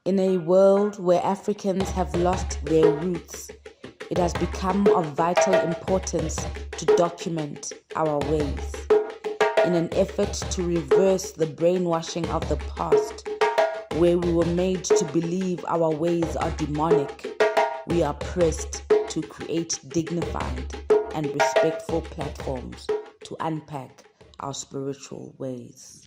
In a world where Africans have lost their roots, it has become of vital importance to document our ways. In an effort to reverse the brainwashing of the past, where we were made to believe our ways are demonic, we are pressed to create dignified and respectful platforms to unpack our spiritual ways.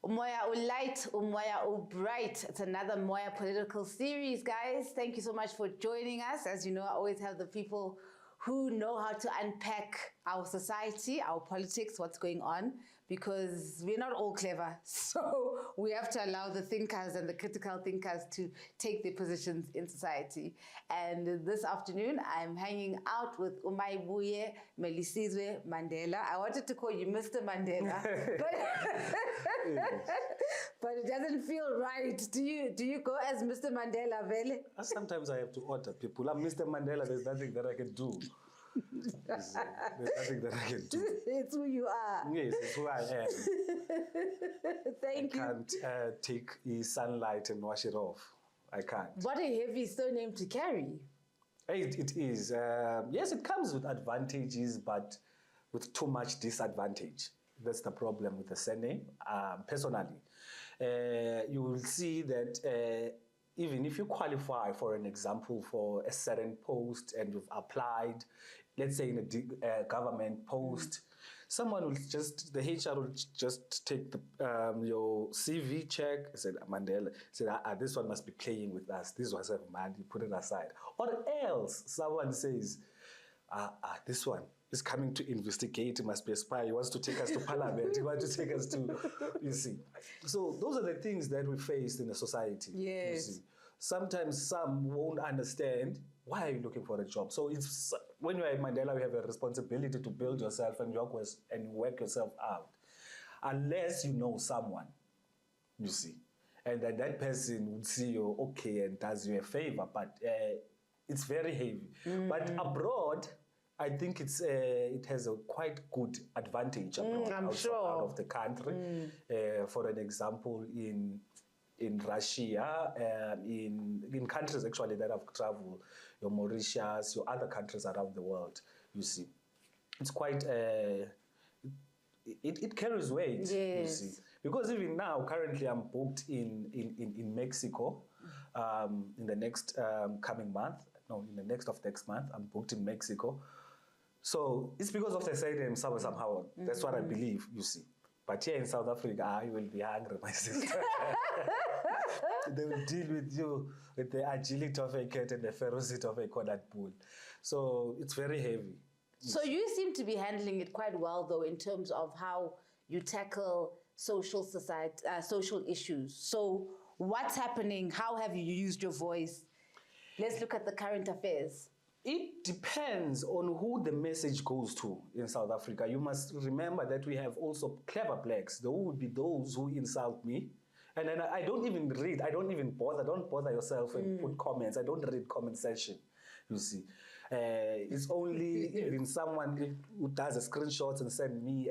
Moya light, Moya bright. It's another Moya political series, guys. Thank you so much for joining us. As you know, I always have the people who know how to unpack our society, our politics, what's going on, because we're not all clever. So we have to allow the thinkers and the critical thinkers to take their positions in society. And this afternoon, I'm hanging out with Mayibuye, Melisizwe Mandela. I wanted to call you Mr. Mandela, but it doesn't feel right. Do you go as Mr. Mandela, Vele? Sometimes I have to order people. I'm Mr. Mandela, there's nothing that I can do. There's nothing that I can do. It's who you are. Yes, it's who I am. Thank you. I can't take the sunlight and wash it off. I can't. What a heavy surname to carry. It is. Yes, it comes with advantages, but with too much disadvantage. That's the problem with the surname. Personally, you will see that even if you qualify, for an example, for a certain post and you've applied, let's say in a government post, someone will just, the HR will just take your CV check, said Mandela, said, this one must be playing with us, this was a man, you put it aside. Or else someone says, this one is coming to investigate, he must be a spy, he wants to take us to Parliament, he wants to take us to, you see. So those are the things that we face in the society. Yes. You see. Sometimes some won't understand, why are you looking for a job? So it's, when you're in Mandela, you have a responsibility to build yourself and work yourself out. Unless you know someone, you see. And then that person would see you, okay, and does you a favor, but it's very heavy. But abroad, I think it has a quite good advantage abroad, out of the country. For an example, in Russia, in countries actually that have traveled, your Mauritius, your other countries around the world, you see. It's quite, it carries weight, yes. You see. Because even now, currently I'm booked in Mexico in the next coming month. No, in the next month, I'm booked in Mexico. So it's because of the same somehow. That's what I believe, you see. But here in South Africa, you will be hungry, my sister. They will deal with you with the agility of a cat and the ferocity of a cornered bull. So it's very heavy. So you seem to be handling it quite well, though, in terms of how you tackle social issues. So what's happening? How have you used your voice? Let's look at the current affairs. It depends on who the message goes to in South Africa. You must remember that we have also clever blacks. There will be those who insult me. And then I don't even read. I don't even bother. Don't bother yourself and put comments. I don't read comment section, you see. It's only even someone who does a screenshot and send me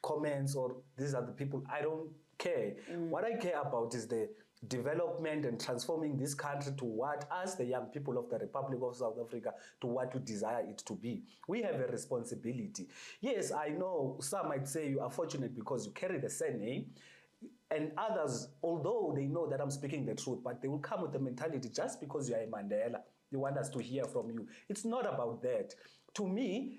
comments, or these are the people. I don't care. What I care about is the development and transforming this country to what, as the young people of the Republic of South Africa, to what we desire it to be. We have a responsibility. Yes, I know some might say you are fortunate because you carry the surname, and others, although they know that I'm speaking the truth, but they will come with the mentality, just because you are a Mandela, they want us to hear from you. It's not about that. To me,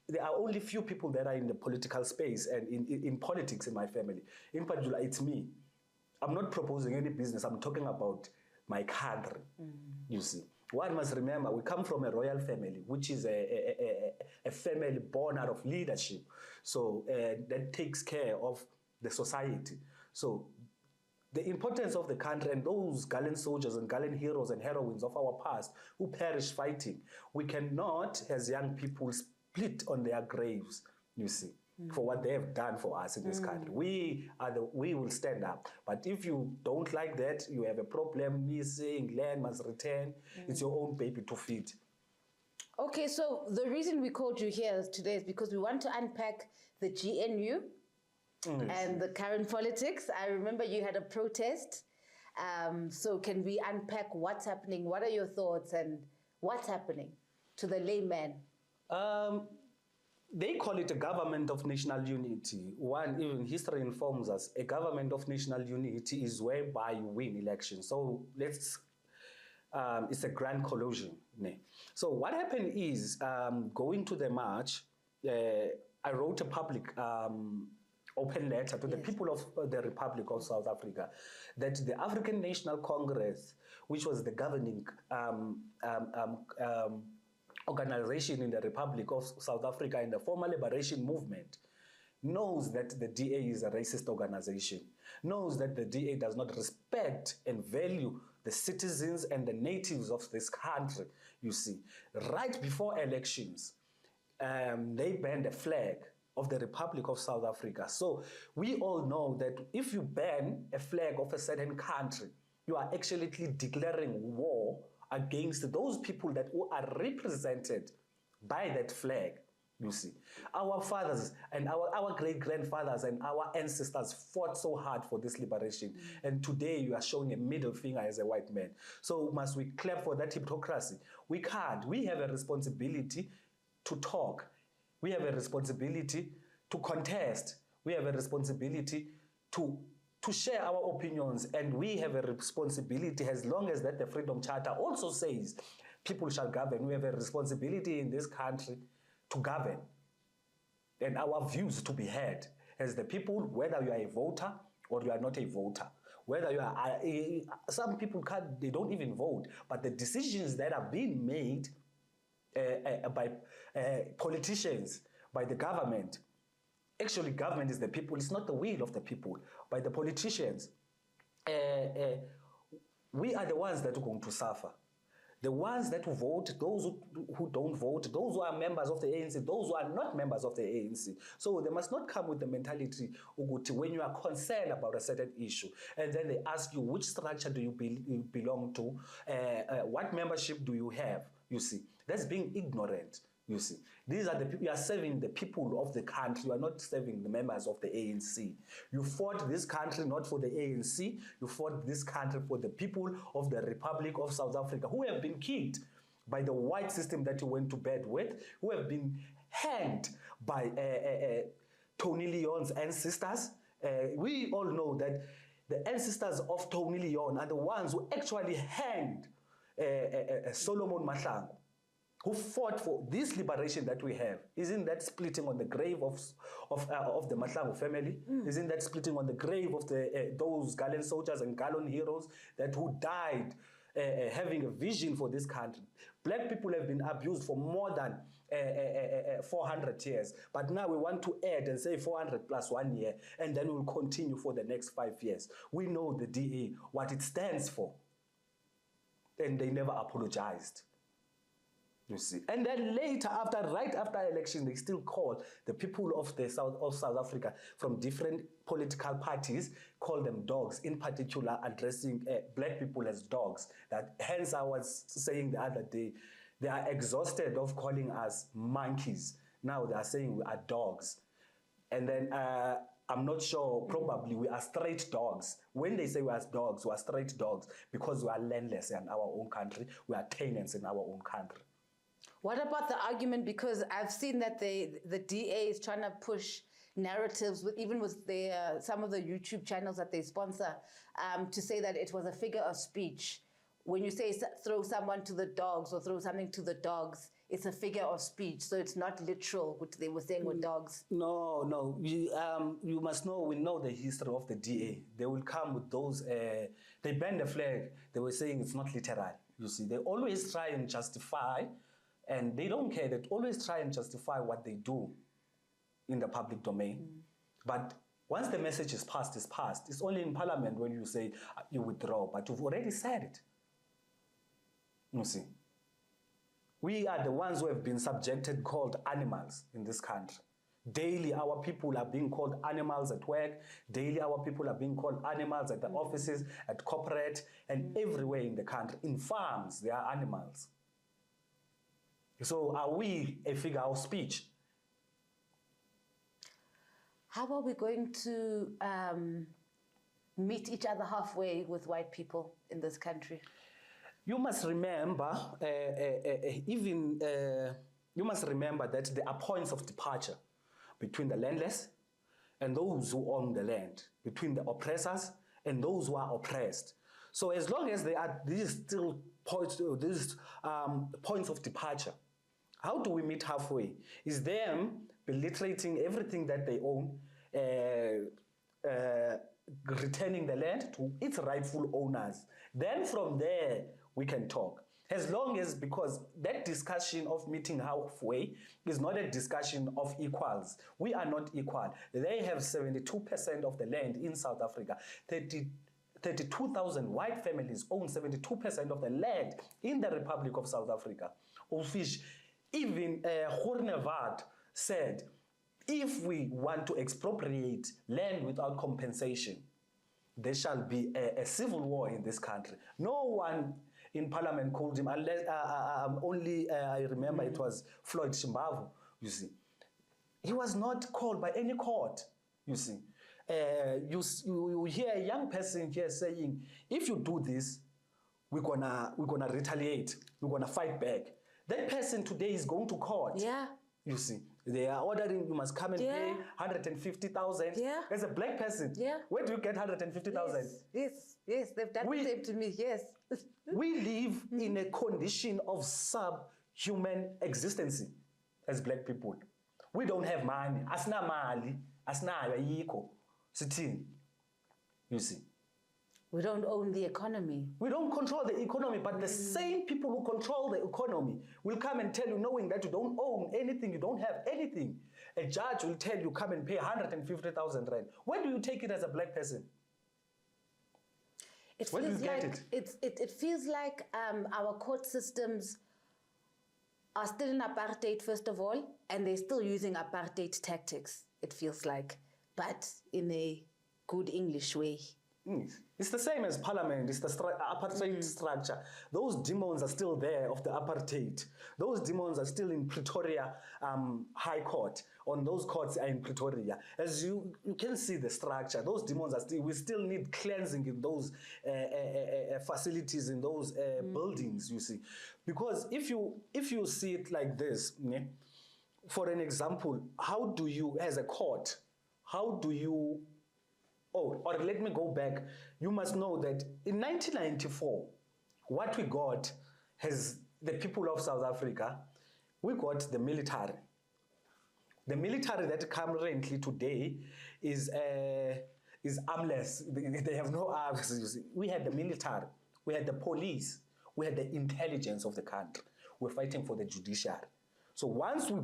there are only few people that are in the political space and in politics in my family. In particular, it's me. I'm not proposing any business. I'm talking about my country, you see. One must remember, we come from a royal family, which is a family born out of leadership. So that takes care of the society. So the importance of the country and those gallant soldiers and gallant heroes and heroines of our past who perished fighting, we cannot, as young people, split on their graves, you see, for what they have done for us in this country. We will stand up. But if you don't like that, you have a problem, me saying land must return, it's your own baby to feed. Okay, so the reason we called you here today is because we want to unpack the GNU, and the current politics. I remember you had a protest. So can we unpack what's happening? What are your thoughts and what's happening to the layman? They call it a government of national unity. One, even history informs us, a government of national unity is whereby you win elections. So it's a grand collusion. So what happened is, going to the march, I wrote a public open letter to the people of the Republic of South Africa that the African National Congress, which was the governing organization in the Republic of South Africa in the former liberation movement, knows that the DA is a racist organization, knows that the DA does not respect and value the citizens and the natives of this country, you see. Right before elections, they banned the flag of the Republic of South Africa. So we all know that if you ban a flag of a certain country, you are actually declaring war against those people that who are represented by that flag, you see. Our fathers and our great-grandfathers and our ancestors fought so hard for this liberation. And today you are showing a middle finger as a white man. So must we clap for that hypocrisy? We can't. We have a responsibility to talk. We have a responsibility to contest. We have a responsibility to share our opinions, and we have a responsibility, as long as that the Freedom Charter also says people shall govern. We have a responsibility in this country to govern and our views to be heard as the people, whether you are a voter or you are not a voter. Whether you are, some people they don't even vote, but the decisions that are being made by politicians, by the government. Actually, government is the people. It's not the will of the people. By the politicians, we are the ones that are going to suffer. The ones that vote, those who don't vote, those who are members of the ANC, those who are not members of the ANC. So they must not come with the mentality when you are concerned about a certain issue, and then they ask you, which structure do you belong to? What membership do you have? You see, that's being ignorant. You see, these are the people. You are serving the people of the country. You are not serving the members of the ANC. You fought this country not for the ANC. You fought this country for the people of the Republic of South Africa, who have been killed by the white system that you went to bed with, who have been hanged by Tony Leon's ancestors. We all know that the ancestors of Tony Leon are the ones who actually hanged Solomon Mahlangu, who fought for this liberation that we have. Isn't that splitting on the grave of the Mahlangu family? Isn't that splitting on the grave of those gallant soldiers and gallant heroes that who died having a vision for this country? Black people have been abused for more than 400 years, but now we want to add and say 400 plus 1 year, and then we'll continue for the next 5 years. We know the DA, what it stands for, and they never apologized. You see, and then later, right after election, they still call the people of South Africa from different political parties, call them dogs. In particular, addressing black people as dogs. That hence, I was saying the other day, they are exhausted of calling us monkeys. Now they are saying we are dogs, and then I'm not sure. Probably we are straight dogs. When they say we are dogs, we are straight dogs because we are landless in our own country. We are tenants in our own country. What about the argument? Because I've seen that the DA is trying to push narratives, even with some of the YouTube channels that they sponsor, to say that it was a figure of speech. When you say throw someone to the dogs or throw something to the dogs, it's a figure of speech. So it's not literal what they were saying with dogs. No. You must know, we know the history of the DA. They will come with those, they banned the flag. They were saying it's not literal. You see, they always try and justify. And they don't care. They always try and justify what they do in the public domain. But once the message is passed, it's passed. It's only in Parliament when you say you withdraw, but you've already said it. You see, we are the ones who have been subjected, called animals in this country. Daily, our people are being called animals at work. Daily, our people are being called animals at the offices, at corporate, and everywhere in the country. In farms, they are animals. So are we a figure of speech? How are we going to meet each other halfway with white people in this country? You must remember, you must remember that there are points of departure between the landless and those who own the land, between the oppressors and those who are oppressed. So as long as there are these still points, points of departure, how do we meet halfway? Is them belittling everything that they own, returning the land to its rightful owners. Then from there, we can talk. As long as, because that discussion of meeting halfway is not a discussion of equals. We are not equal. They have 72% of the land in South Africa. 32,000 white families own 72% of the land in the Republic of South Africa. Of which even Groenewald said, if we want to expropriate land without compensation, there shall be a civil war in this country. No one in Parliament called him, unless I remember it was Floyd Shimbavu, you see. He was not called by any court, you see. You hear a young person here saying, if you do this, we're gonna retaliate, we're gonna fight back. That person today is going to court. Yeah. You see, they are ordering, you must come and pay 150,000. Yeah. As a black person, yeah. Where do you get 150,000? Yes, they've done the same to me, yes. We live in a condition of subhuman existence as black people. We don't have money. Asina mali, asinayo ayikho. Sithini? You see. We don't own the economy. We don't control the economy, but the same people who control the economy will come and tell you, knowing that you don't own anything, you don't have anything. A judge will tell you, come and pay 150,000 rand. Where do you take it as a black person? Where do you get it? It feels like our court systems are still in apartheid, first of all, and they're still using apartheid tactics, it feels like, but in a good English way. It's the same as Parliament. It's the apartheid structure. Those demons are still there of the apartheid. Those demons are still in Pretoria High Court. On those courts are in Pretoria. As you can see the structure. Those demons are still. We still need cleansing in those facilities, in those buildings. You see, because if you see it like this, for an example, how do you, as a court, how do you? Oh, or let me go back. You must know that in 1994, what we got as the people of South Africa, we got the military. The military that currently today is armless. They have no arms. You see. We had the military, we had the police, we had the intelligence of the country. We're fighting for the judiciary. So once we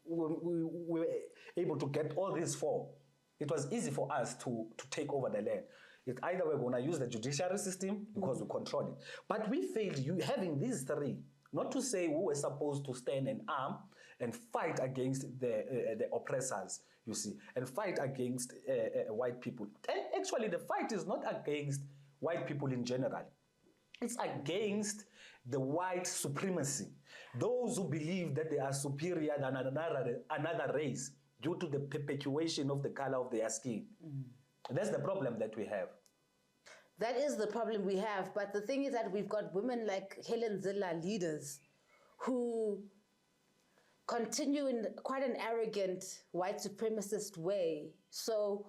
were able to get all these four, it was easy for us to take over the land. It's either we're going to use the judiciary system because we control it. But we failed having these three, not to say we were supposed to stand an arm and fight against the oppressors, you see, and fight against white people. And actually, the fight is not against white people in general. It's against the white supremacy. Those who believe that they are superior than another race, due to the perpetuation of the color of their skin. That's the problem that we have. That is the problem we have. But the thing is that we've got women like Helen Zilla, leaders, who continue in quite an arrogant white supremacist way. So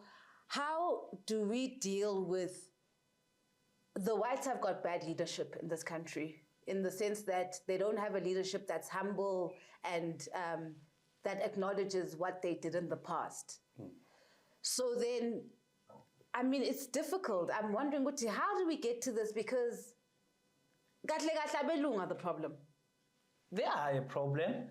how do we deal with the whites have got bad leadership in this country, in the sense that they don't have a leadership that's humble and that acknowledges what they did in the past. So then, I mean, it's difficult. I'm wondering, how do we get to this? Because are the problem. They are a problem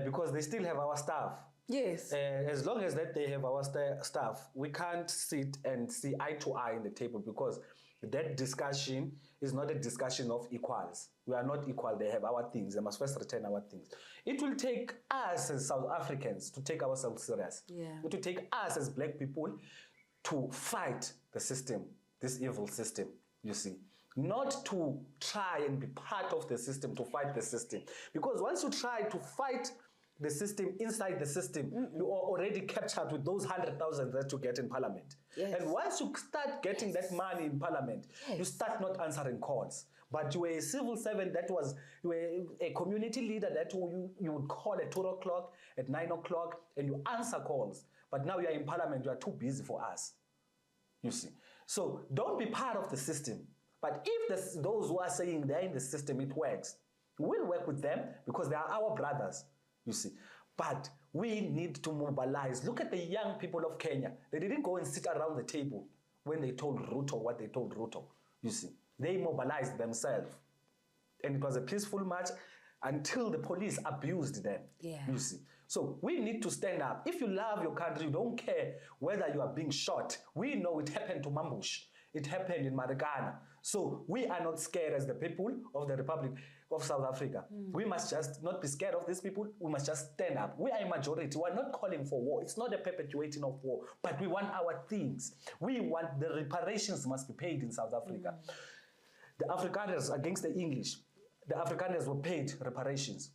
because they still have our staff. Yes. As long as that they have our staff, we can't sit and see eye to eye in the table, because that discussion is not a discussion of equals. We are not equal. They have our things. They must first return our things. It will take us as South Africans to take ourselves serious. Yeah. It will take us as black people to fight the system, this evil system, you see. Not to try and be part of the system, to fight the system. Because once you try to fight the system, inside the system, you are already captured with those 100,000 that you get in Parliament. Yes. And once you start getting that money in Parliament, you start not answering calls. But you were a civil servant you were a community leader that you would call at 2 o'clock, at 9 o'clock, and you answer calls. But now you are in Parliament, you are too busy for us. You see. So don't be part of the system. But if those who are saying they're in the system, it works, we'll work with them because they are our brothers, you see. But we need to mobilize. Look at the young people of Kenya. They didn't go and sit around the table when they told Ruto what they told Ruto, you see. They mobilized themselves. And it was a peaceful march until the police abused them, you see. So we need to stand up. If you love your country, you don't care whether you are being shot. We know it happened to Mambush. It happened in Marikana. So we are not scared as the people of the Republic of South Africa. We must just not be scared of these people. We must just stand up. We are a majority. We are not calling for war. It's not a perpetuating of war, but we want our things. We want the reparations must be paid in South Africa. The Afrikaners against the English, the Afrikaners were paid reparations.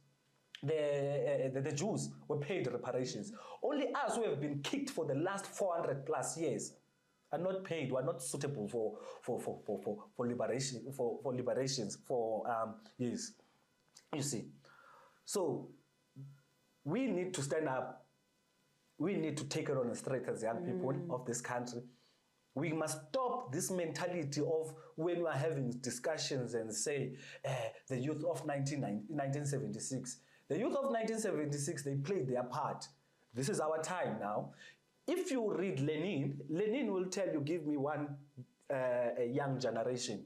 The Jews were paid reparations. Only us who have been kicked for the last 400 plus years are not paid. We are not suitable for liberations years. You see. So we need to stand up. We need to take it on the straight as young people of this country. We must stop this mentality of when we are having discussions and say the youth of 1976. The youth of 1976, they played their part. This is our time now. If you read Lenin, Lenin will tell you, give me one a young generation,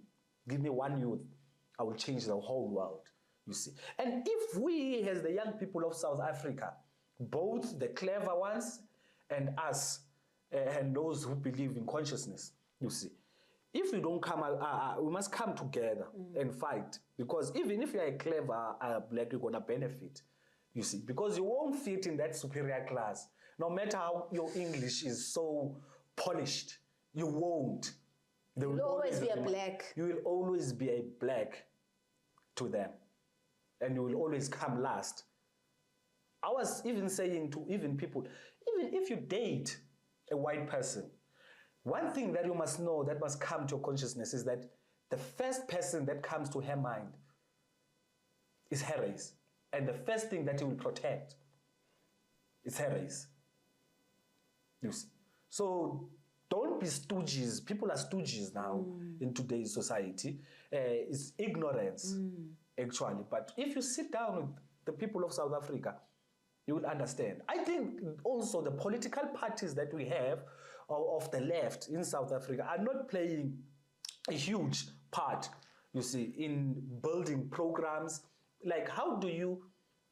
give me one youth, I will change the whole world, you see. And if we, as the young people of South Africa, both the clever ones and us, and those who believe in consciousness, you see, if we don't come, we must come together and fight. Because even if you are a clever black, you're going to benefit, you see, because you won't fit in that superior class. No matter how your English is so polished, you won't. You will always be a black. You will always be a black to them. And you will always come last. I was even saying to even people, even if you date a white person, one thing that you must know that must come to your consciousness is that the first person that comes to her mind is her race. And the first thing that you will protect is her race. You see? So don't be stooges. People are stooges now in today's society. It's ignorance, actually. But if you sit down with the people of South Africa, you will understand. I think also the political parties that we have of the left in South Africa are not playing a huge part, you see, in building programs. Like, how do you,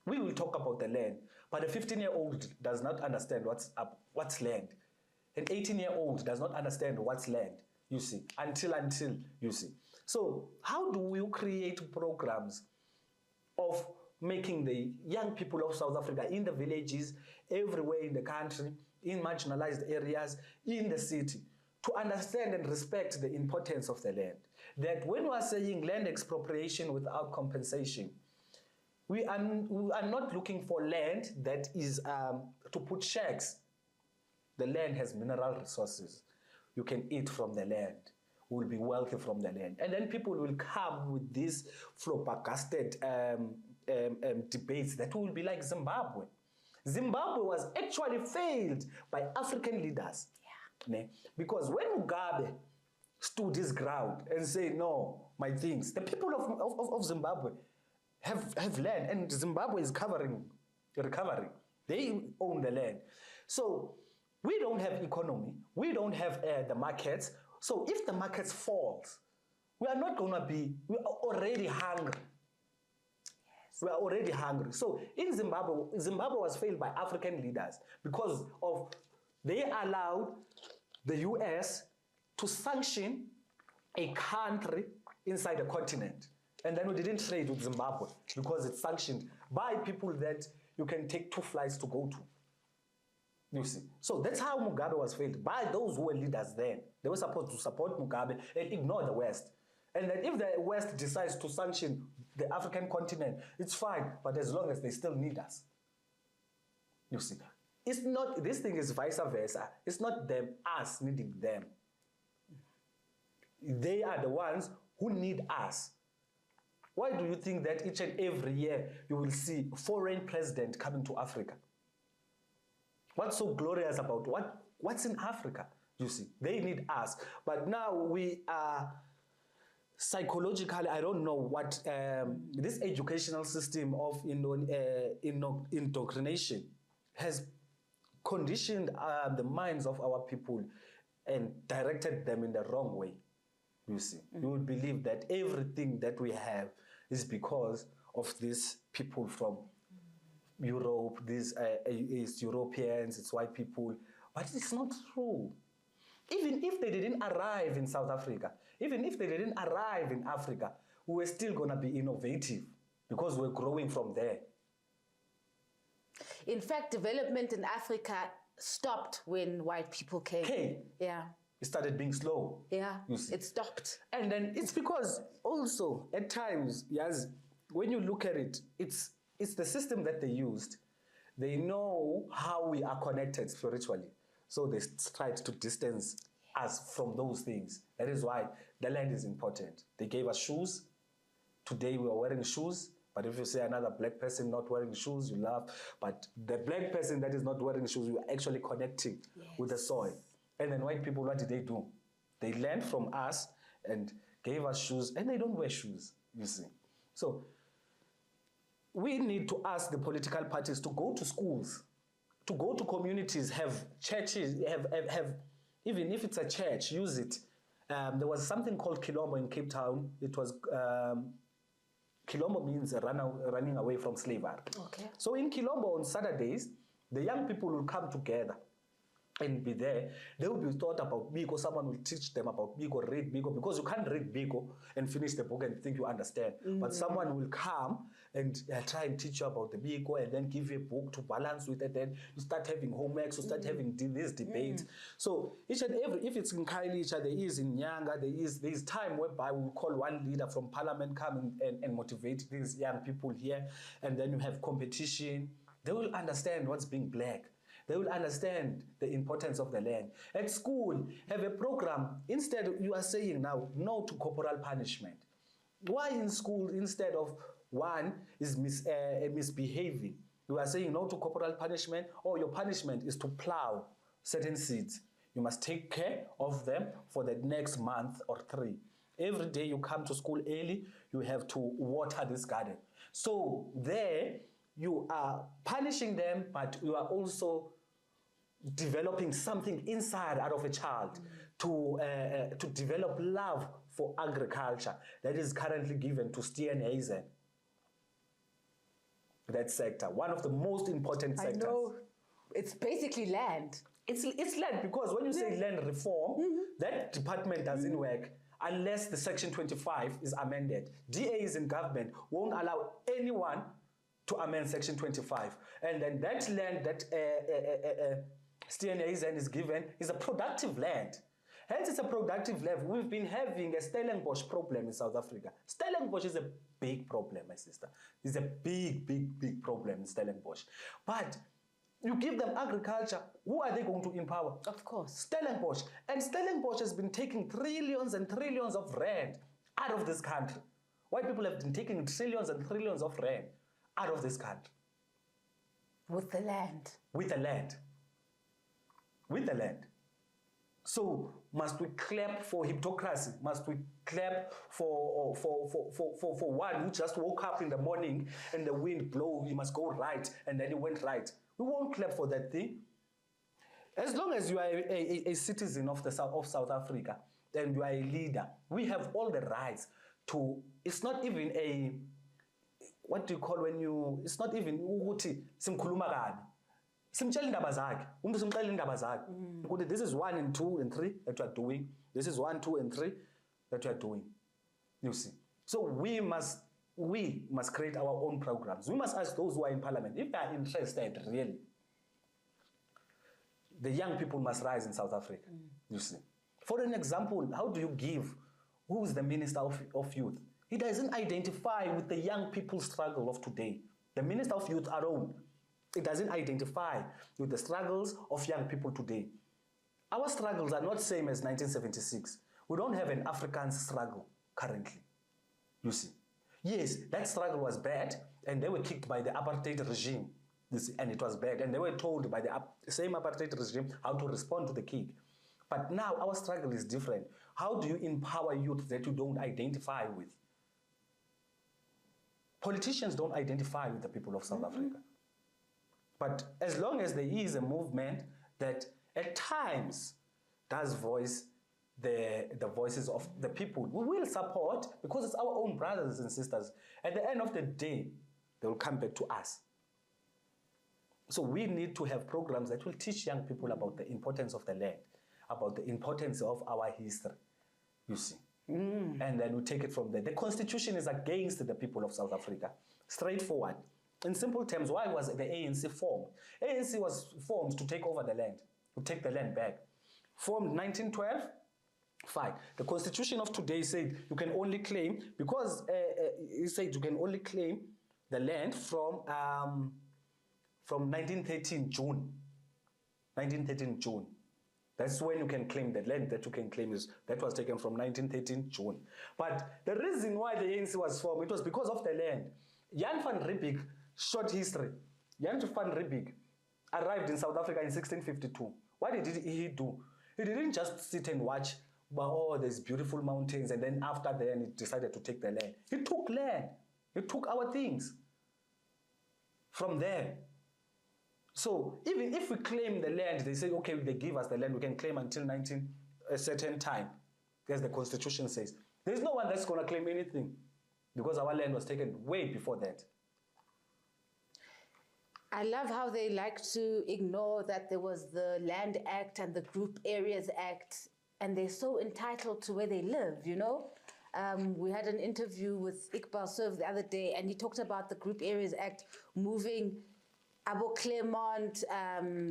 we will talk about the land, but a 15-year-old does not understand what's land. An 18-year-old does not understand what's land, you see, until, you see. So how do we create programs of making the young people of South Africa in the villages, everywhere in the country, in marginalized areas, in the city, to understand and respect the importance of the land? That when we are saying land expropriation without compensation, we are not looking for land that is to put shacks. The land has mineral resources. You can eat from the land. We will be wealthy from the land. And then people will come with these flabbergasted debates that will be like Zimbabwe. Zimbabwe was actually failed by African leaders. Yeah. Because when Mugabe stood his ground and said, no, my things, the people of Zimbabwe have land, and Zimbabwe is recovering. They own the land. So we don't have economy. We don't have the markets. So if the markets falls, we are not going to be, we are already hungry. Yes. We are already hungry. So in Zimbabwe, Zimbabwe was failed by African leaders because of they allowed the US to sanction a country inside a continent. And then we didn't trade with Zimbabwe because it's sanctioned by people that you can take 2 flights to go to. You see. So that's how Mugabe was failed, by those who were leaders then. They were supposed to support Mugabe and ignore the West. And that if the West decides to sanction the African continent, it's fine, but as long as they still need us. You see, it's not, this thing is vice versa. It's not them, us needing them. They are the ones who need us. Why do you think that each and every year you will see foreign president coming to Africa? What's so glorious about what's in Africa? You see, they need us. But now we are psychologically, I don't know what, this educational system of indoctrination has conditioned the minds of our people and directed them in the wrong way. You see, you would believe that everything that we have is because of these people from Europe, these it's Europeans, it's white people, but it's not true. Even if they didn't arrive in South Africa, even if they didn't arrive in Africa, we were still going to be innovative because we're growing from there. In fact, development in Africa stopped when white people came. Yeah. It started being slow. Yeah, you see. It stopped. And then it's because also at times, yes, when you look at it, it's the system that they used. They know how we are connected spiritually. So they tried to distance us from those things. That is why the land is important. They gave us shoes. Today we are wearing shoes. But if you say another black person not wearing shoes, you laugh. But the black person that is not wearing shoes, you are actually connecting with the soil. And then white people, what did they do? They learned from us and gave us shoes, and they don't wear shoes, you see. So we need to ask the political parties to go to schools, to go to communities, have churches, have even if it's a church, use it. There was something called Kilombo in Cape Town. It was, Kilombo means running away from slavery. Okay. So in Kilombo on Saturdays, the young people will come together and be there. They will be taught about Biko. Someone will teach them about Biko, read Biko, because you can't read Biko and finish the book and think you understand. But someone will come and try and teach you about the Biko and then give you a book to balance with it. Then you start having homeworks, you start having this debate. So each and every, if it's in Kailicha, there is in Nyanga, there is time whereby we will call one leader from Parliament come and motivate these young people here. And then you have competition. They will understand what's being black. They will understand the importance of the land. At school, have a program. Instead, you are saying now, no to corporal punishment. Why in school, instead of one is misbehaving, you are saying no to corporal punishment, or your punishment is to plow certain seeds. You must take care of them for the next month or 3. Every day you come to school early, you have to water this garden. So there, you are punishing them, but you are also developing something inside out of a child to develop love for agriculture that is currently given to Steenhuisen. That sector, one of the most important sectors. I know, it's basically land. It's land, because when you say land reform, that department doesn't work unless the Section 25 is amended. DAs in government won't allow anyone to amend Section 25. And then that land that Steenhuisen is given is a productive land. Hence, it's a productive land. We've been having a Stellenbosch problem in South Africa. Stellenbosch is a big problem, my sister. It's a big problem in Stellenbosch. But you give them agriculture, who are they going to empower? Of course. Stellenbosch. And Stellenbosch has been taking trillions and trillions of rand out of this country. White people have been taking trillions and trillions of rand out of this country. With the land. With the land. With the land. So must we clap for hypocrisy? Must we clap for one who just woke up in the morning and the wind blow, he must go right, and then he went right? We won't clap for that thing. As long as you are a citizen of South Africa and you are a leader, we have all the rights to. It's not even a, what do you call when you, it's not even ukuthi simkhuluma kabi. Simtshela indaba zakhe. Umuntu simxelela indaba zakhe. Ukuthi this is 1 and 2 and 3 that you are doing. This is 1, 2 and 3 that you are doing. You see. So we must create our own programs. We must ask those who are in parliament if they are interested really. The young people must rise in South Africa. You see. For an example, how do you give who is the Minister of Youth? He doesn't identify with the young people's struggle of today. The Minister of Youth alone It doesn't identify with the struggles of young people today. Our struggles are not same as 1976. We don't have an African struggle currently, you see. Yes, that struggle was bad, and they were kicked by the apartheid regime, and it was bad, and they were told by the same apartheid regime how to respond to the kick. But now our struggle is different. How do you empower youth that you don't identify with? Politicians don't identify with the people of South Africa. But as long as there is a movement that at times does voice the voices of the people, we will support, because it's our own brothers and sisters. At the end of the day, they will come back to us. So we need to have programs that will teach young people about the importance of the land, about the importance of our history, you see. And then we take it from there. The constitution is against the people of South Africa. Straightforward. In simple terms, why was the ANC formed? ANC was formed to take over the land, to take the land back. Formed 1912, fine. The constitution of today said you can only claim, because it said you can only claim the land from 1913 June. 1913 June. That's when you can claim the land that you can claim that was taken from 1913 June. But the reason why the ANC was formed, it was because of the land. Jan van Riebeeck, short history. Jan van Riebeeck arrived in South Africa in 1652. What did he do? He didn't just sit and watch, oh, there's beautiful mountains, and then after then he decided to take the land. He took land. He took our things from there. So even if we claim the land, they say, okay, they give us the land, we can claim until a certain time, as the constitution says. There's no one that's going to claim anything, because our land was taken way before that. I love how they like to ignore that there was the Land Act and the Group Areas Act, and they're so entitled to where they live, you know? We had an interview with Iqbal Serve the other day, and he talked about the Group Areas Act moving Abo Claremont,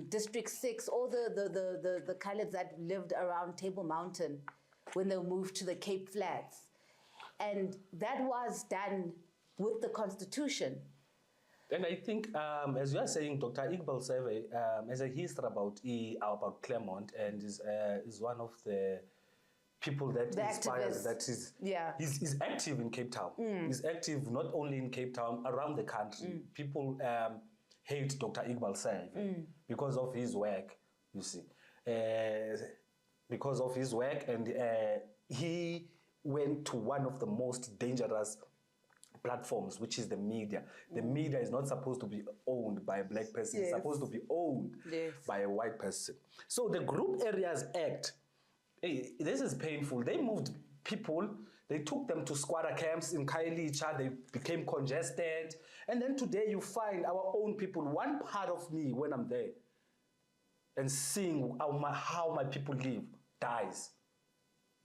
District 6, all the Khaleds that lived around Table Mountain when they moved to the Cape Flats. And that was done with the Constitution. And I think, as you are saying, Dr. Iqbal Survey has a history about Claremont, and is one of the people that inspires, that is, he's active in Cape Town. He's active not only in Cape Town, around the country. People hate Dr. Iqbal Survey because of his work, you see. Because of his work, and he went to one of the most dangerous platforms, which is the media. The media is not supposed to be owned by a black person. It's supposed to be owned by a white person. So the Group Areas Act, this is painful. They moved people, they took them to squatter camps in Khayelitsha, they became congested. And then today you find our own people, one part of me when I'm there and seeing how my people live dies.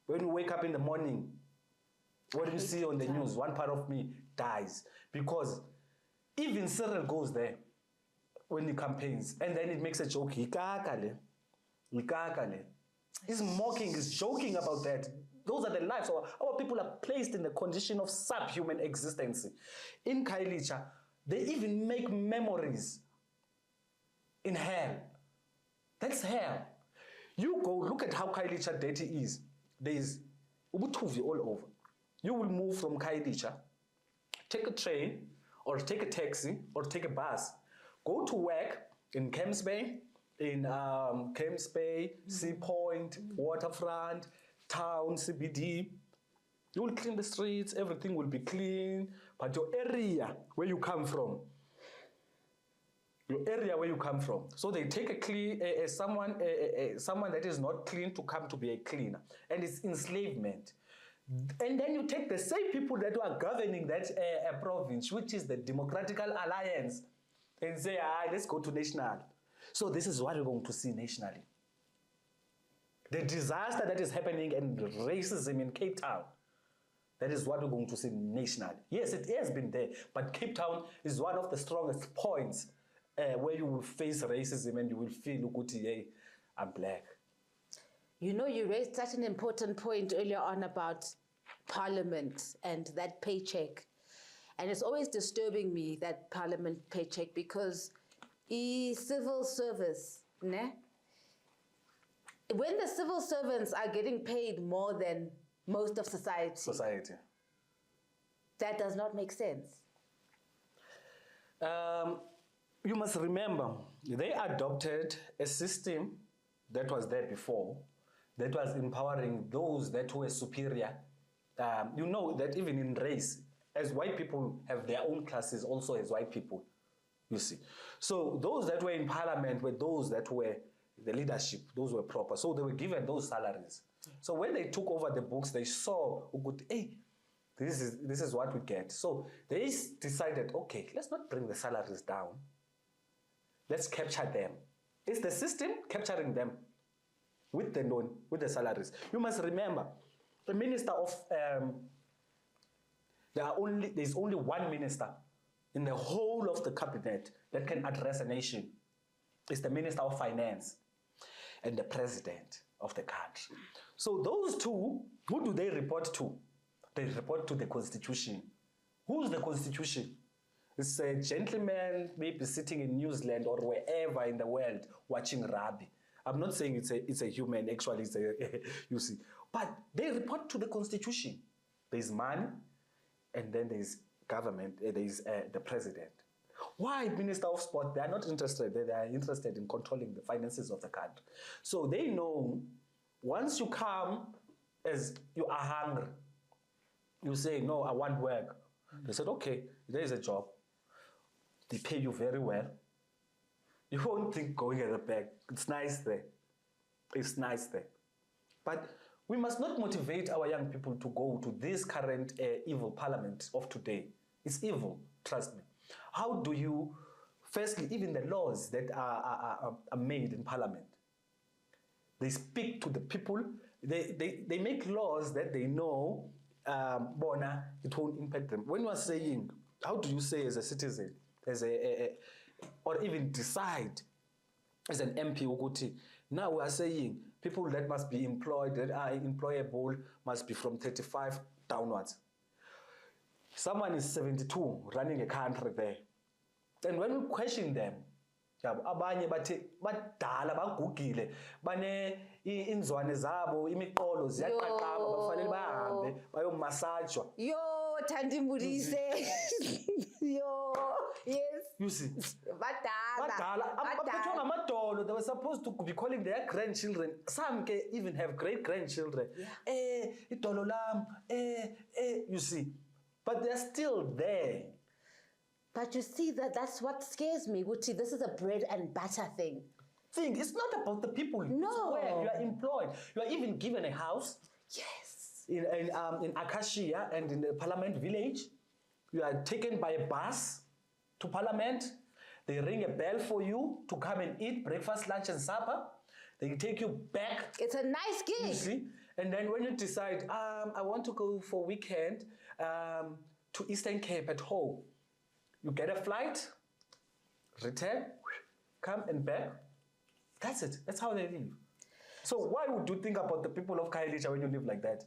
When you wake up in the morning, what do you see on the news? One part of me dies. Because even Cyril goes there when he campaigns, and then it makes a joke. He's mocking, he's joking about that. Those are the lives. Our people are placed in the condition of subhuman existence. In Khayelitsha, they even make memories in hell. That's hell. You go look at how Khayelitsha dirty is. There is ubutuvi all over. You will move from Khayelitsha, take a train, or take a taxi, or take a bus, go to work in Camps Bay, Sea Point, Waterfront, Town, CBD. You will clean the streets, everything will be clean, but your area where you come from, so they take someone that is not clean to come to be a cleaner, and it's enslavement. And then you take the same people that are governing that province, which is the Democratic Alliance, and say, let's go to national. So this is what we're going to see nationally. The disaster that is happening and racism in Cape Town, that is what we're going to see nationally. Yes, it has been there, but Cape Town is one of the strongest points where you will face racism and you will feel, hey, I'm black. You know, you raised such an important point earlier on about Parliament and that paycheck. And it's always disturbing me, that Parliament paycheck, because civil service, ne? When the civil servants are getting paid more than most of society, that does not make sense. You must remember, they adopted a system that was there before, that was empowering those that were superior. You know that even in race, as white people have their own classes also as white people, you see. So those that were in parliament were those that were the leadership, those were proper. So they were given those salaries. So when they took over the books, they saw, hey, this is what we get. So they decided, okay, let's not bring the salaries down. Let's capture them. It's the system capturing them with the loan, with the salaries. You must remember, the minister of, there's only one minister in the whole of the cabinet that can address a nation. It's the minister of finance and the president of the country. So those two, who do they report to? They report to the constitution. Who's the constitution? It's a gentleman maybe sitting in New Zealand or wherever in the world watching rugby. I'm not saying it's a human, actually it's a, you see. But they report to the constitution. There's money, and then there's government, there's the president. Why Minister of Sport? They are not interested. They are interested in controlling the finances of the country. So they know once you come as you are hungry, you say, no, I want work. They said, okay, there is a job. They pay you very well. You won't think going at the back. It's nice there. It's nice there. But we must not motivate our young people to go to this current evil parliament of today. It's evil, trust me. How do you, firstly, even the laws that are made in parliament, they speak to the people, they make laws that they know, bona, it won't impact them. When you are saying, how do you say as a citizen, as or even decide as an MP, Uguti, now we are saying people that must be employed, that are employable, must be from 35 downwards. Someone is 72 running a country there. And when we question them, abanye badala bagugile bane inzwane zabo imiqolo ziyaqaqamba bafanele bahambe bayomasajwa. Yo Thandimulise. Yo, yes. You see, badala they were supposed to be calling their grandchildren. Some even have great-grandchildren. You see, but they're still there. But you see, that's what scares me, Wuti. This is a bread and butter thing. It's not about the people. No. It's where you are employed. You are even given a house. Yes. In Acacia and in the Parliament village. You are taken by a bus to Parliament. They ring a bell for you to come and eat breakfast, lunch, and supper. They take you back. It's a nice gig. You see? And then when you decide, I want to go for weekend to Eastern Cape at home, you get a flight, return, come and back. That's it. That's how they live. So why would you think about the people of Khayelitsha when you live like that?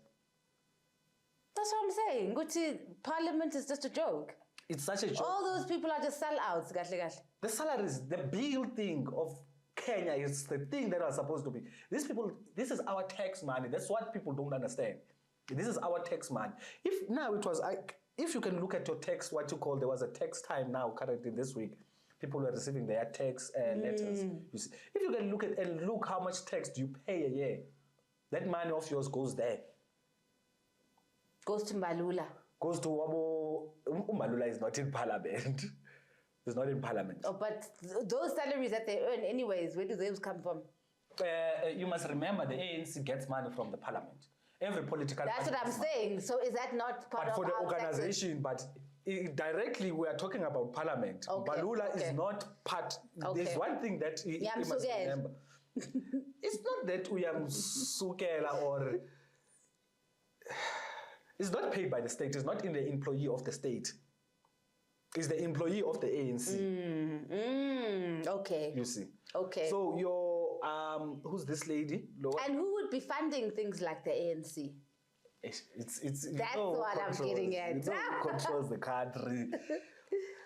That's what I'm saying. Guti, Parliament is just a joke. It's such a joke. All those people are just sellouts. The salaries, the big thing of Kenya is the thing that are supposed to be. These people, this is our tax money. That's what people don't understand. This is our tax money. If now it was, if you can look at your tax, what you call, there was a tax time now currently this week. People were receiving their tax letters. You see, if you can look at and look how much tax do you pay a year, that money of yours goes there. Goes to Mbalula. Goes to Wabo. Mbalula is not in Parliament. It's not in Parliament. Oh, but those salaries that they earn anyways, where do those come from? You must remember the ANC gets money from the Parliament. Every political That's what I'm saying. So is that not part of for the our organization? taxes? But directly we are talking about Parliament. Okay. Balula is not part. Okay. There's one thing that you must remember. It's not that we are sukela or... It's not paid by the state. It's not in the employee of the state. It's the employee of the ANC. Okay. You see. Okay. So your who's this lady? And who would be funding things like the ANC? It's That's what I'm getting at. Who controls the country.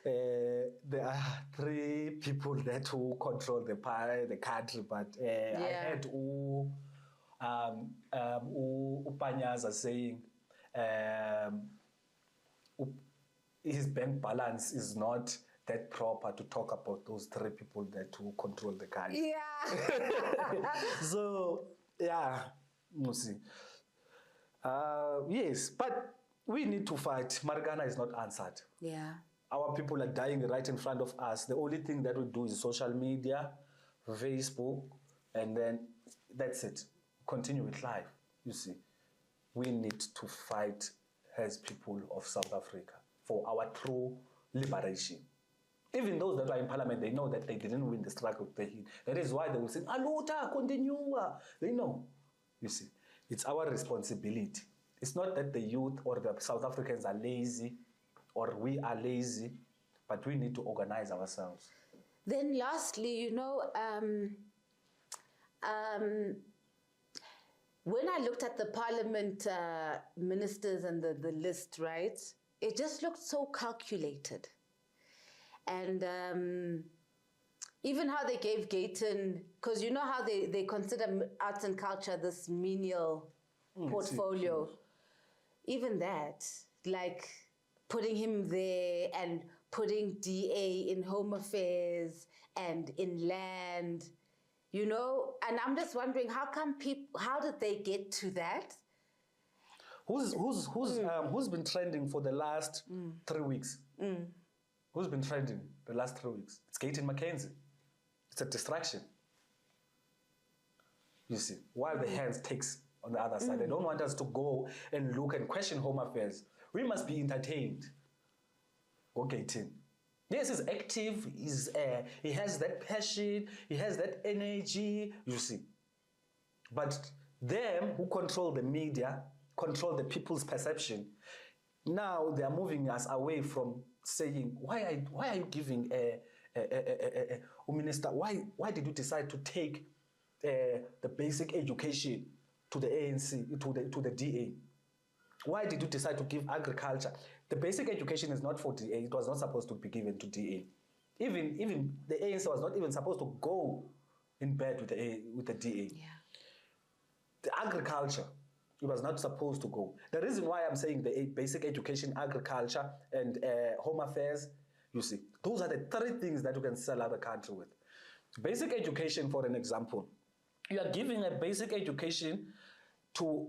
There are 3 people that who control the country, but I heard Upanyaza saying his bank balance is not that proper to talk about those 3 people that who control the country. Yeah. So, yeah, we'll see. Yes, but we need to fight. Marikana is not answered. Yeah. Our people are dying right in front of us. The only thing that we do is social media, Facebook, and then that's it. Continue with life, you see. We need to fight as people of South Africa for our true liberation. Even those that are in parliament, they know that they didn't win the struggle. That is why they will say, Aluta, continue. They know, you see. It's our responsibility. It's not that the youth or the South Africans are lazy or we are lazy, but we need to organize ourselves. Then lastly, you know, when I looked at the parliament ministers and the list, right, it just looked so calculated. And even how they gave Gayton, because you know how they consider arts and culture this menial portfolio. Even that, like putting him there and putting DA in home affairs and in land, you know, and I'm just wondering how did they get to that? Who's been trending for the last 3 weeks? Who's been trending the last 3 weeks? It's Gayton Mackenzie. It's a distraction. You see, while the hands takes on the other side. They don't want us to go and look and question home affairs. We must be entertained. Go Gayton. Yes, he's active, he has that passion, he has that energy, you see. But them who control the media, control the people's perception, now they are moving us away from saying, why are you giving a minister, why did you decide to take the basic education to the ANC, to the DA? Why did you decide to give agriculture? The basic education is not for DA. It was not supposed to be given to DA. Even the ANC was not even supposed to go in bed with the DA. Yeah. The agriculture, it was not supposed to go. The reason why I'm saying the basic education, agriculture, and home affairs, you see, those are the 3 things that you can sell out the country with. Basic education, for an example, you are giving a basic education to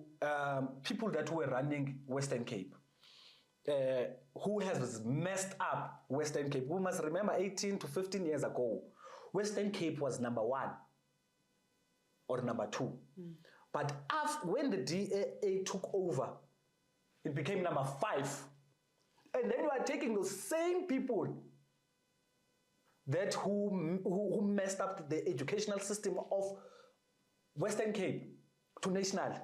people that were running Western Cape, who has messed up Western Cape. We must remember 18 to 15 years ago, Western Cape was number 1 or number 2. But when the DA took over, it became number 5. And then you are taking those same people that who messed up the educational system of Western Cape to national.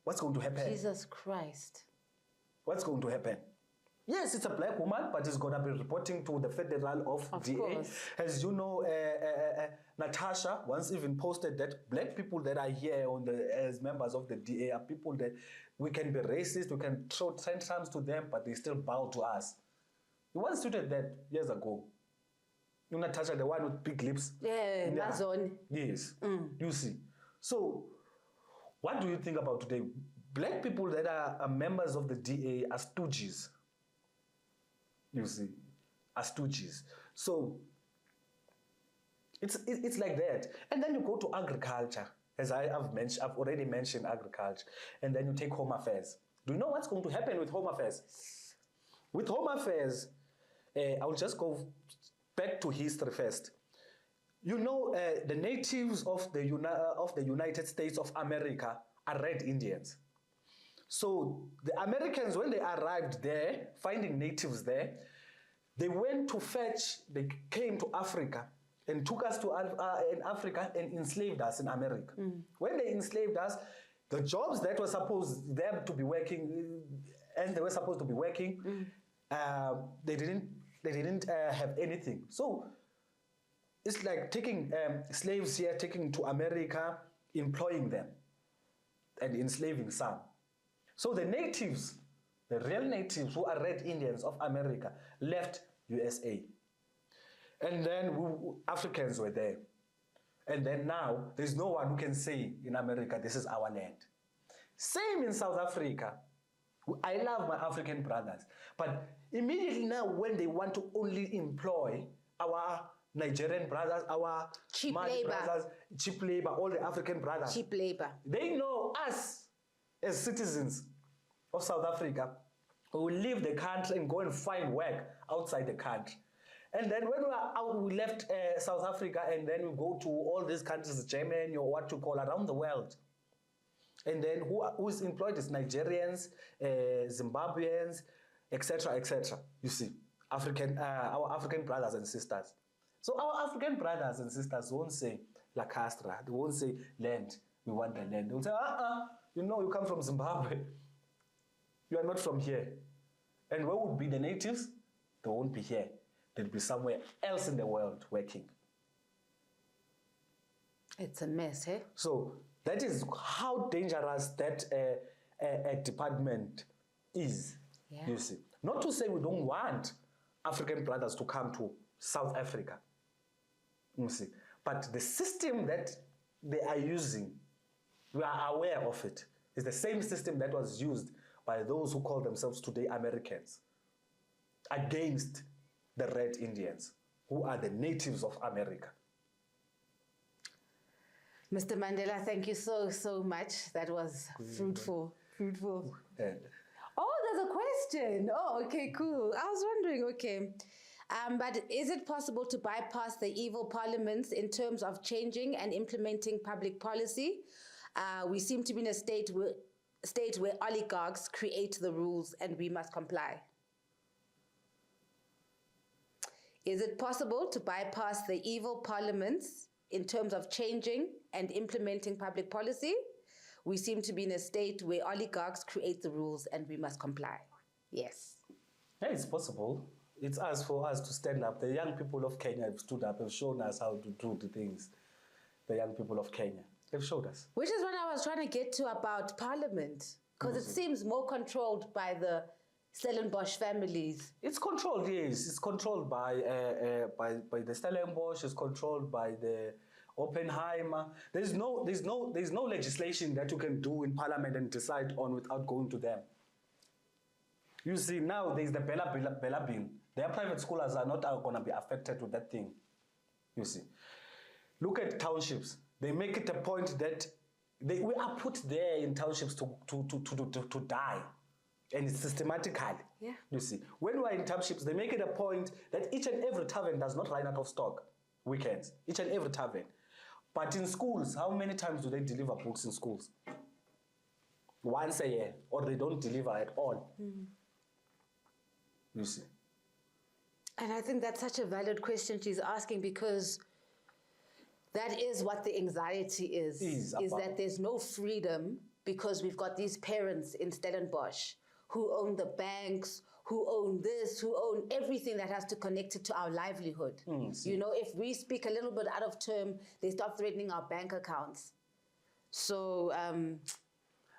What's going to happen? Jesus Christ. What's going to happen? Yes, it's a black woman, but it's going to be reporting to the federal of DA. Course. As you know, Natasha once even posted that black people that are here as members of the DA are people that we can be racist, we can throw tantrums to them, but they still bow to us. You once tweeted that years ago. You know, Natasha, the one with big lips. Yeah, Mazwai. Yes, you see. So, what do you think about today? Black people that are members of the DA are stooges. You see, are stooges. So, it's like that. And then you go to agriculture, as I've already mentioned agriculture, and then you take home affairs. Do you know what's going to happen with home affairs? With home affairs, I'll just go back to history first. You know, the natives of the United States of America are Red Indians. So the Americans, when they arrived there, finding natives there, they went to fetch, they came to Africa and took us to in Africa and enslaved us in America. When they enslaved us, the jobs that were supposed them to be working, and they were supposed to be working, they didn't have anything. So it's like taking slaves here, taking to America, employing them, and enslaving some. So the natives, the real natives who are red Indians of America, left USA. And then Africans were there. And then now, there's no one who can say in America, this is our land. Same in South Africa. I love my African brothers. But immediately now, when they want to only employ our Nigerian brothers, our cheap Mali labor, brothers, cheap labor, all the African brothers. Cheap labor. They know us as citizens of South Africa who will leave the country and go and find work outside the country. And then when we left South Africa and then we go to all these countries, Germany or what you call around the world. And then who is employed is Nigerians, Zimbabweans, etc., etc. You see, our African brothers and sisters. So our African brothers and sisters won't say La Castra. They won't say land. We want the land. They will say, you know, you come from Zimbabwe. You are not from here. And where would be the natives? They won't be here. They'll be somewhere else in the world working. It's a mess, eh? So that is how dangerous that department is, you see. Not to say we don't want African brothers to come to South Africa, you see. But the system that they are using, we are aware of it. It's the same system that was used by those who call themselves today Americans against the Red Indians, who are the natives of America. Mr. Mandela, thank you so, so much. That was fruitful. Yeah. Oh, there's a question. Oh, okay, cool. I was wondering, okay. But is it possible to bypass the evil parliaments in terms of changing and implementing public policy? We seem to be in a state where oligarchs create the rules and we must comply. Is it possible to bypass the evil parliaments in terms of changing and implementing public policy? We seem to be in a state where oligarchs create the rules and we must comply. Yes. Yeah, it's possible. It's for us to stand up. The young people of Kenya have stood up, have shown us how to do the things. The young people of Kenya, they've showed us. Which is what I was trying to get to about parliament, because it seems more controlled by the Stellenbosch families. It's controlled, yes. It's controlled by the Stellenbosch. It's controlled by the Oppenheimer. There's no legislation that you can do in Parliament and decide on without going to them. You see, now there's the Bella Bill. Their private schools are not going to be affected with that thing. You see, look at townships. They make it a point that we are put there in townships to die. And it's systematically. Yeah. You see, when we're in townships, they make it a point that each and every tavern does not run out of stock weekends. Each and every tavern. But in schools, how many times do they deliver books in schools? Once a year, or they don't deliver at all. You see. And I think that's such a valid question she's asking, because that is what the anxiety is that there's no freedom because we've got these parents in Stellenbosch who own the banks, who own this, who own everything that has to connect it to our livelihood. You know, if we speak a little bit out of term, they start threatening our bank accounts. So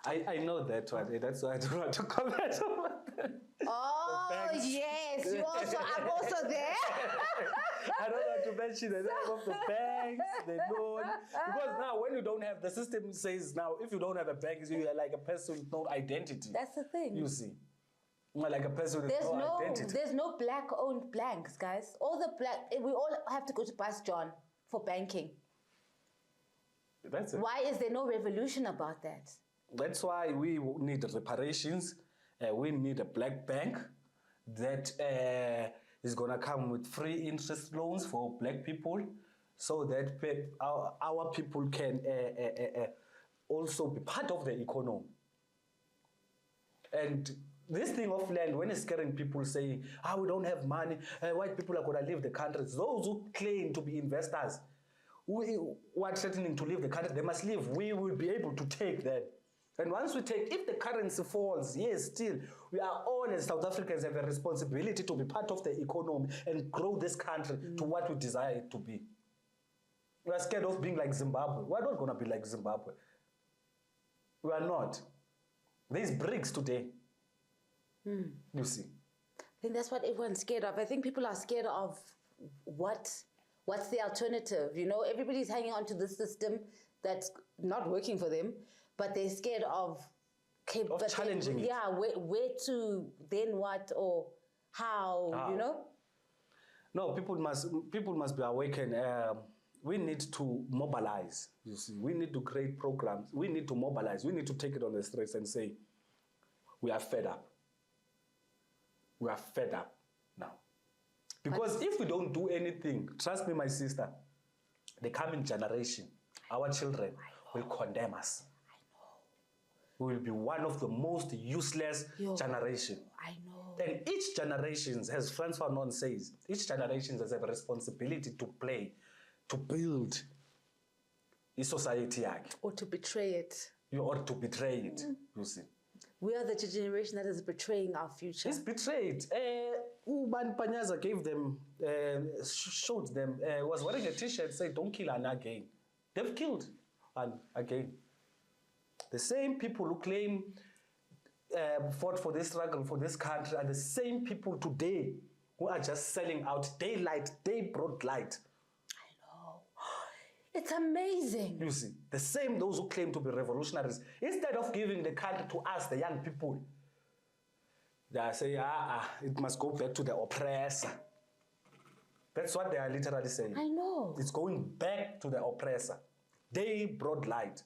I know that one. That's why I don't want to comment on that. Oh, yes. I'm also there. I don't want to mention the name of the banks, the loan. Because now when you don't have, the system says now, if you don't have a bank, you are like a person with no identity. That's the thing. You see. Like a person with no identity. There's no black-owned banks, guys. We all have to go to Bus John for banking. That's it. Why is there no revolution about that? That's why we need reparations. We need a black bank that is going to come with free interest loans for black people, so that our people can also be part of the economy. And this thing of land, when it's scaring people saying, we don't have money, white people are going to leave the country. Those who claim to be investors, who are threatening to leave the country, they must leave. We will be able to take them. And once we take, if the currency falls, yes, still, we are all as South Africans have a responsibility to be part of the economy and grow this country to what we desire it to be. We are scared of being like Zimbabwe. We're not going to be like Zimbabwe. We are not. There's bricks today. You see. I think that's what everyone's scared of. I think people are scared of what's the alternative. You know, everybody's hanging on to this system that's not working for them, but they're scared of challenging it. Yeah, where to, then what, or how, you know? No, people must be awakened. We need to mobilize, you see. We need to create programs. We need to mobilize. We need to take it on the streets and say, we are fed up. We are fed up now. Because if we don't do anything, trust me, my sister, the coming generation, our children, will condemn us. We will be one of the most useless generation. I know. And each generation, as Frantz Fanon says, each generation has a responsibility to play, to build a society. Or to betray it. Or to betray it, you see. We are the generation that is betraying our future. It's betrayed. Uban Panyaza gave them, showed them, was wearing a t-shirt, said, don't kill Anna again. They've killed Anna again. The same people who claim fought for this struggle, for this country, are the same people today who are just selling out daylight, day broad light. I know. It's amazing. You see, the same those who claim to be revolutionaries, instead of giving the country to us, the young people, they say, it must go back to the oppressor. That's what they are literally saying. I know. It's going back to the oppressor. Day broad light.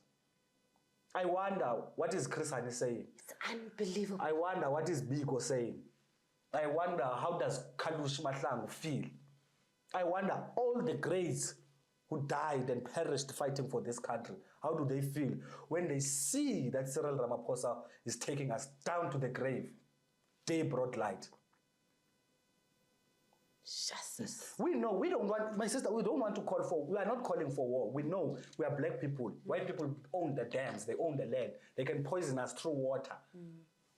I wonder, what is Chris Hani saying? It's unbelievable. I wonder, what is Biko saying? I wonder, how does Kalush Mahlangu feel? I wonder, all the greats who died and perished fighting for this country, how do they feel when they see that Cyril Ramaphosa is taking us down to the grave? Day broad light. Justice. We know, we don't want, my sister, we don't want to call for, we are not calling for war. We know we are black people. White people own the dams, they own the land. They can poison us through water.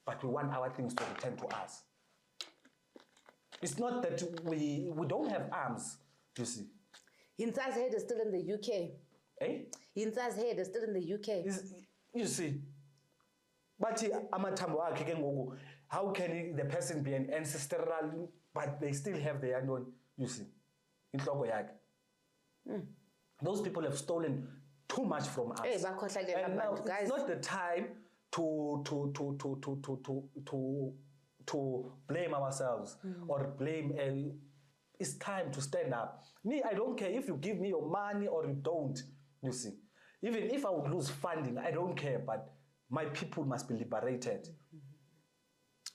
But we want our things to return to us. It's not that we don't have arms, you see. Hinsa's head is still in the UK. Eh? Hinsa's head is still in the UK. You see. But how can the person be an ancestral, but they still have the unknown, you see, in Those people have stolen too much from us. Hey, and now it's not the time to blame ourselves or blame. It's time to stand up. Me, I don't care if you give me your money or you don't, you see. Even if I would lose funding, I don't care, but my people must be liberated.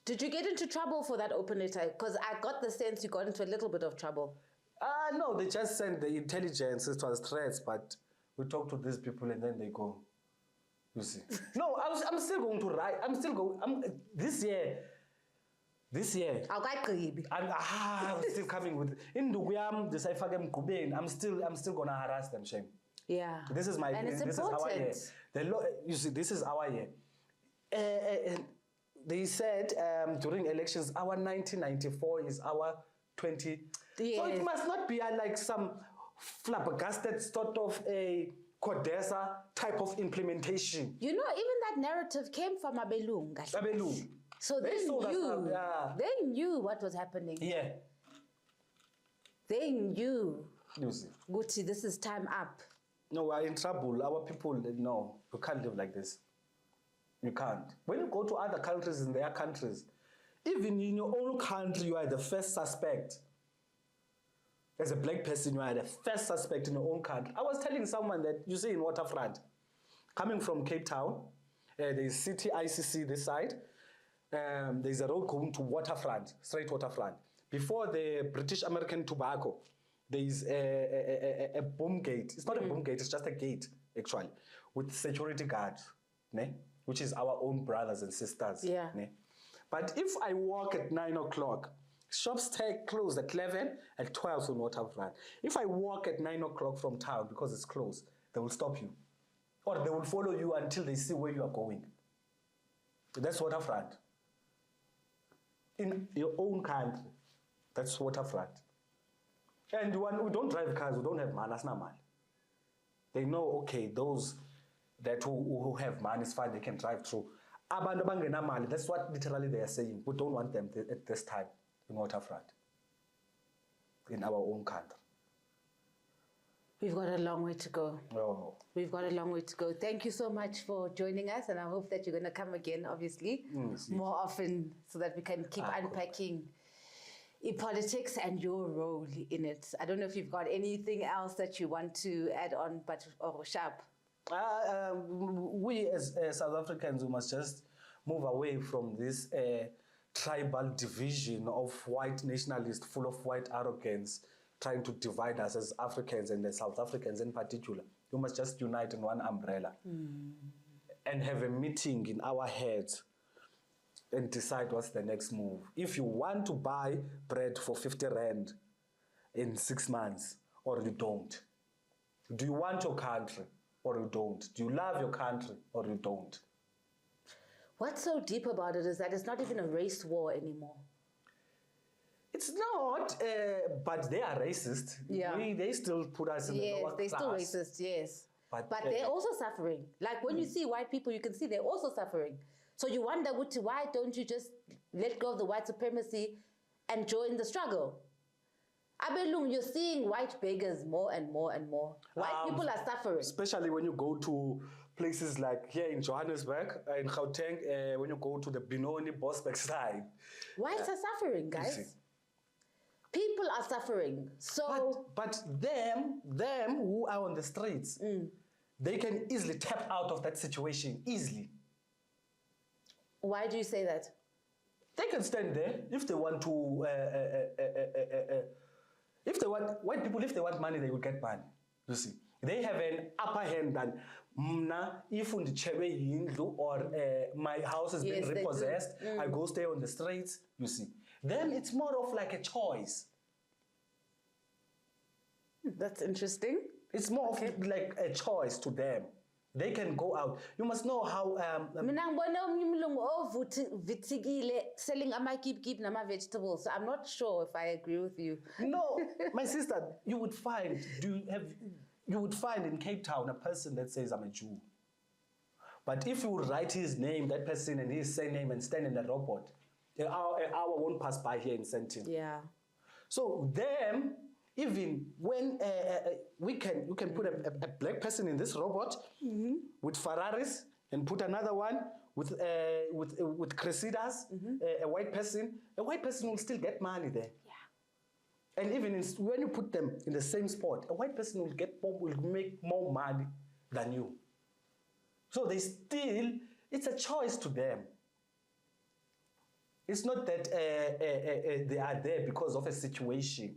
Did you get into trouble for that open letter? Because I got the sense you got into a little bit of trouble. No, they just sent the intelligence. It was threats, but we talk to these people and then they go. You see? No, I'm still going to write. I'm still going. This year. I'm still coming with. In Duguyam, the Saifagem Kubain, I'm still gonna harass them, shame. Yeah. This is my. And it's this important. Is our year. You see, this is our year. They said during elections, our 1994 is our 20. Yes. So it must not be like some flabbergasted sort of a Codesa type of implementation. You know, even that narrative came from Abelung. Abelung. So they knew what was happening. Yeah. They knew. You see. Gucci, this is time up. No, we're in trouble. Our people, no, you can't live like this. You can't. When you go to other countries in their countries, even in your own country, you are the first suspect. As a black person, you are the first suspect in your own country. I was telling someone that, you see, in Waterfront, coming from Cape Town, there's City ICC this side, there's a road going to Waterfront, straight Waterfront. Before the British-American tobacco, there's a boom gate. It's not a boom gate, it's just a gate, actually, with security guards, né? Which is our own brothers and sisters. Yeah. Ne? But if I walk at 9 o'clock, shops close at 11, at 12 on Waterfront. If I walk at 9 o'clock from town because it's closed, they will stop you. Or they will follow you until they see where you are going. That's Waterfront. In your own country, that's Waterfront. And we don't drive cars, we don't have money, that's not money. They know, okay, those that who have money is fine, they can drive through. abantu abangenamali, that's what literally they are saying. We don't want them at this time in Waterfront, in our own country. We've got a long way to go. Oh. We've got a long way to go. Thank you so much for joining us, and I hope that you're going to come again, obviously, more often, so that we can keep unpacking politics and your role in it. I don't know if you've got anything else that you want to add on, but sharp. We as South Africans, we must just move away from this tribal division of white nationalists full of white arrogance, trying to divide us as Africans and the South Africans in particular. We must just unite in one umbrella and have a meeting in our heads and decide what's the next move. If you want to buy bread for 50 Rand in 6 months, or you don't. Do you want your country, or you don't? Do you love your country, or you don't? What's so deep about it is that it's not even a race war anymore. It's not, but they are racist. Yeah. They still put us in the lower class. Yes, they're still racist, yes. But they're also suffering. Like when you see white people, you can see they're also suffering. So you wonder, why don't you just let go of the white supremacy and join the struggle? Abelung, you're seeing white beggars more and more and more. White people are suffering. Especially when you go to places like here in Johannesburg, in Gauteng, when you go to the Benoni, Bosbeck side. Whites are suffering, guys. People are suffering. So, but them who are on the streets, they can easily tap out of that situation, easily. Why do you say that? They can stand there if they want to. If they want white people, if they want money, they will get money. You see, they have an upper hand than mna. If on the yindlu or my house has been repossessed, I go stay on the streets. You see. Then it's more of like a choice. That's interesting. It's more of like a choice to them. They can go out. You must know how. Selling keep nama vegetables. So I'm not sure if I agree with you. No, my sister, you would find in Cape Town a person that says I'm a Jew. But if you write his name, that person, and his surname, and stand in the robot, an hour won't pass by here in Sentin. Yeah. So them, even when you can put a black person in this robot with Ferraris, and put another one with Cressidas, a white person will still get money there. Yeah. And even when you put them in the same spot, a white person will make more money than you. So it's a choice to them. It's not that they are there because of a situation.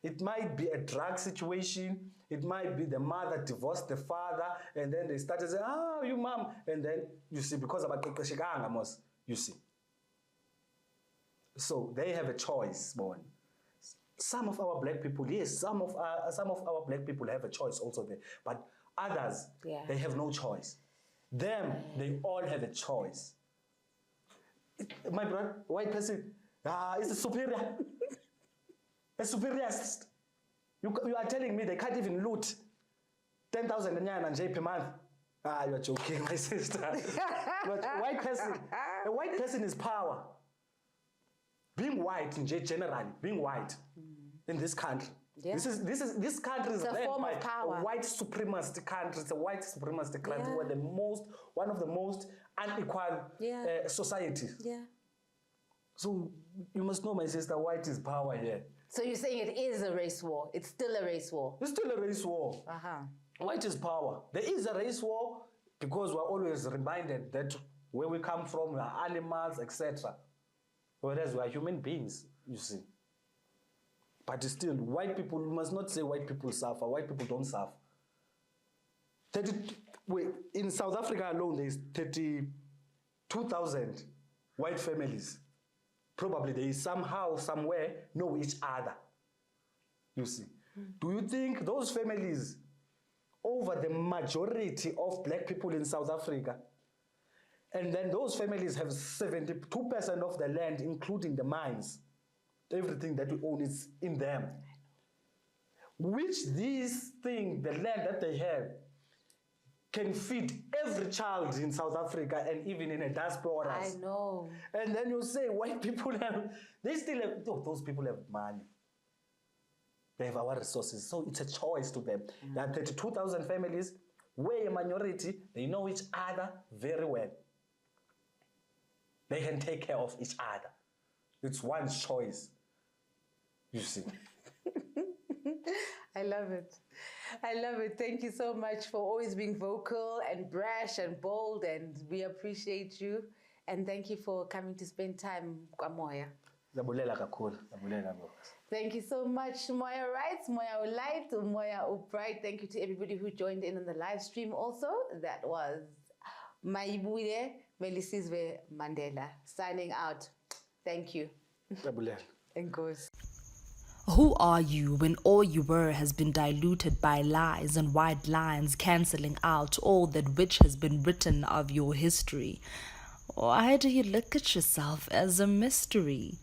It might be a drug situation. It might be the mother divorced the father, and then they started saying, "Oh, you mom," and then you see because of you see. So they have a choice, Bon. Some of our black people, yes, some of our black people have a choice also there, but others, they have no choice. Them, they all have a choice. My brother, white person, is a superior. A superiorist. You are telling me they can't even loot 10,000 and per month? You're joking, my sister. But a white person is power. Being white in generally, being white in this country. Yeah. This country is led by a white supremacist country. It's a white supremacist country where one of the most unequal societies. Yeah. So you must know, my sister, white is power here. So you're saying it is a race war? It's still a race war? It's still a race war. White is power. There is a race war because we're always reminded that where we come from, we are animals, etc. Whereas we are human beings, you see. But still, white people, we must not say white people suffer. White people don't suffer. In South Africa alone, there is 32,000 white families. Probably they somehow, somewhere, know each other. You see. Do you think those families, over the majority of black people in South Africa, and then those families have 72% of the land, including the mines, everything that we own is in them. Which these things, the land that they have, can feed every child in South Africa and even in a diaspora. I know. And then you say white people they still have, those people have money. They have our resources. So it's a choice to them. There are 32,000 families, we're a minority, they know each other very well. They can take care of each other. It's one choice, you see. I love it. I love it. Thank you so much for always being vocal and brash and bold, and we appreciate you. And thank you for coming to spend time with Moya. Thank you so much, Moya Writes, Moya Light, Moya Upright. Thank you to everybody who joined in on the live stream also. That was Mayibuye, Melisizwe Mandela. Signing out. Thank you. And goes. Who are you when all you were has been diluted by lies and white lines cancelling out all that which has been written of your history? Why do you look at yourself as a mystery?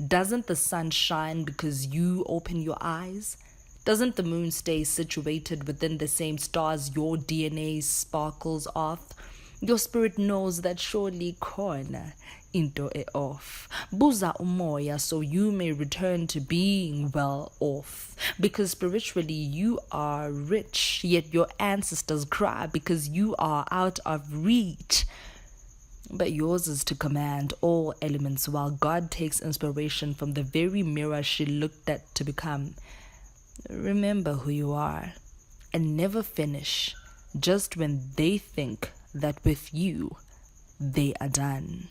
Doesn't the sun shine because you open your eyes? Doesn't the moon stay situated within the same stars your DNA sparkles off? Your spirit knows that surely corner into e off. Buza umoya so you may return to being well off. Because spiritually you are rich, yet your ancestors cry because you are out of reach. But yours is to command all elements while God takes inspiration from the very mirror she looked at to become. Remember who you are and never finish just when they think that with you they are done.